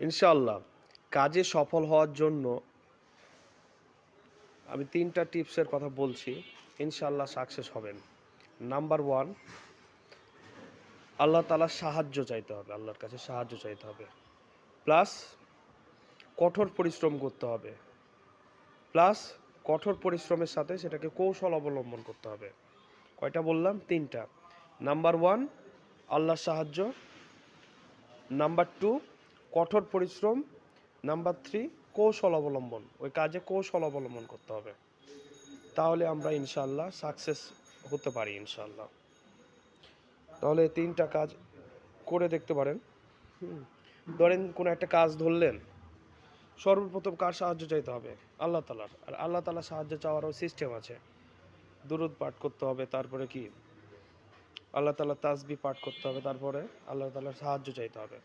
ইনশাআল্লাহ কাজে সফল হওয়ার জন্য আমি ৩টা টিপসের কথা বলছি। ইনশাআল্লাহ সাকসেস হবেন। নাম্বার 1, আল্লাহ তাআলার সাহায্য চাইতে হবে। আল্লাহর কাছে সাহায্য চাইতে হবে। প্লাস কঠোর পরিশ্রম করতে হবে। প্লাস কঠোর পরিশ্রমের সাথে সেটাকে কৌশল অবলম্বন করতে হবে। কয়টা বললাম? ৩টা। নাম্বার 1, আল্লাহর সাহায্য। নাম্বার 2, কঠোর পরিশ্রম। নাম্বার 3, কৌশল অবলম্বন। ওই কাজে কৌশল অবলম্বন করতে হবে। তাহলে আমরা ইনশাআল্লাহ সাকসেস হতে পারি ইনশাআল্লাহ। তাহলে ৩টা কাজ করে দেখতে পারেন। ধরেন কোনো একটা কাজ ধরলেন, সর্বপ্রথম কার সাহায্য চাইতে হবে? আল্লাহ তাআলার। আর আল্লাহ তাআলার সাহায্য চাওয়ারও সিস্টেম আছে। দুরূদ পাঠ করতে হবে, তারপরে কি আল্লাহ তাআলার তাসবিহ পাঠ করতে হবে, তারপরে আল্লাহ তাআলার সাহায্য চাইতে হবে।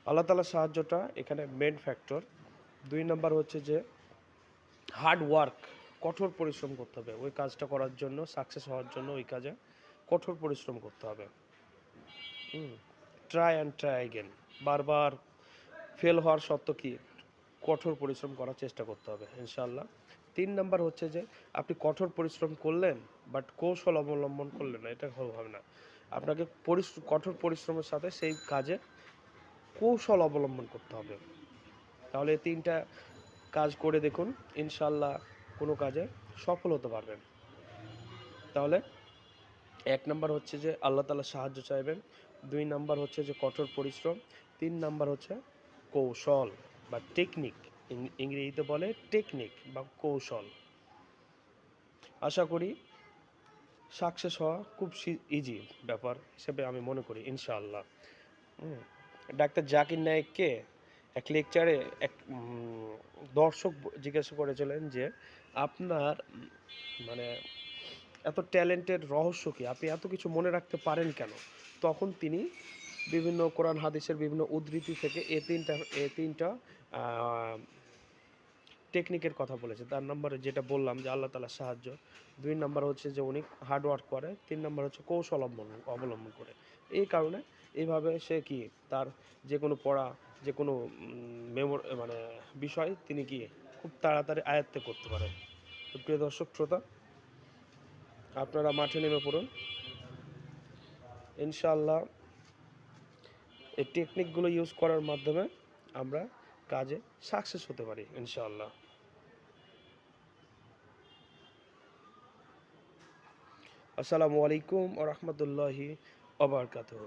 আল্লাহ তাআলার সাহায্যটা এখানে মেইন ফ্যাক্টর। ২ নাম্বার হচ্ছে যে হার্ড ওয়ার্ক, কঠোর পরিশ্রম করতে হবে। ওই কাজটা করার জন্য, সাকসেস হওয়ার জন্য ওই কাজে কঠোর পরিশ্রম করতে হবে। Try and try again. বারবার ফেল হওয়ার সত্ত্বেও কি কঠোর পরিশ্রম করার চেষ্টা করতে হবে ইনশাআল্লাহ। ৩ নাম্বার হচ্ছে যে আপনি কঠোর পরিশ্রম করলেন বাট কৌশল অবলম্বন করলেন না, এটা হবে না। আপনাকে কঠোর পরিশ্রমের সাথে সেই কাজে কৌশল অবলম্বন করতে হবে। তাহলে ৩টা কাজ করে দেখুন, ইনশাআল্লাহ কোনো কাজে সফল হতে পারবেন। তাহলে ১ নাম্বার হচ্ছে যে আল্লাহ তাআলার সাহায্য চাইবেন। ২ নাম্বার হচ্ছে যে কঠোর পরিশ্রম। ৩ নাম্বার হচ্ছে কৌশল বা টেকনিক। ইংরেজিতে বলে টেকনিক বা কৌশল। আশা করি সাকসেস হওয়া খুব ইজি ব্যাপার হিসেবে আমি মনে করি ইনশাআল্লাহ। ডাক্তার জাকির নায়েককে এক লেকচারে এক দর্শক জিজ্ঞাসা করেছিলেন যে আপনার মানে এত ট্যালেন্টের রহস্য কি? আপনি এত কিছু মনে রাখতে পারেন কেন? তখন তিনি বিভিন্ন কোরআন হাদিসের বিভিন্ন উদ্ধৃতি থেকে এই ৩টা আ টেকনিকের কথা বলেছে। তার নাম্বারে যেটা বললাম যে আল্লাহ তাআলার সাহায্য। ২ নাম্বার হচ্ছে যে উনি হার্ড ওয়ার্ক করে। ৩ নাম্বার হচ্ছে কৌশল অবলম্বন করে। এই কারণে এইভাবে সে কি তার যেকোনো পড়া, যেকোনো মানে বিষয় তিনি কি খুব তাড়াতাড়ি আয়ত্তে করতে পারে। তো প্রিয় দর্শক শ্রোতা, আপনারা মাঠে নেমে পড়ুন। ইনশাআল্লাহ এই টেকনিকগুলো ইউজ করার মাধ্যমে আমরা কাজে সাকসেস হতে পারি ইনশাআল্লাহ। আসসালামু আলাইকুম ওয়া রাহমাতুল্লাহি ওয়া বারাকাতুহু।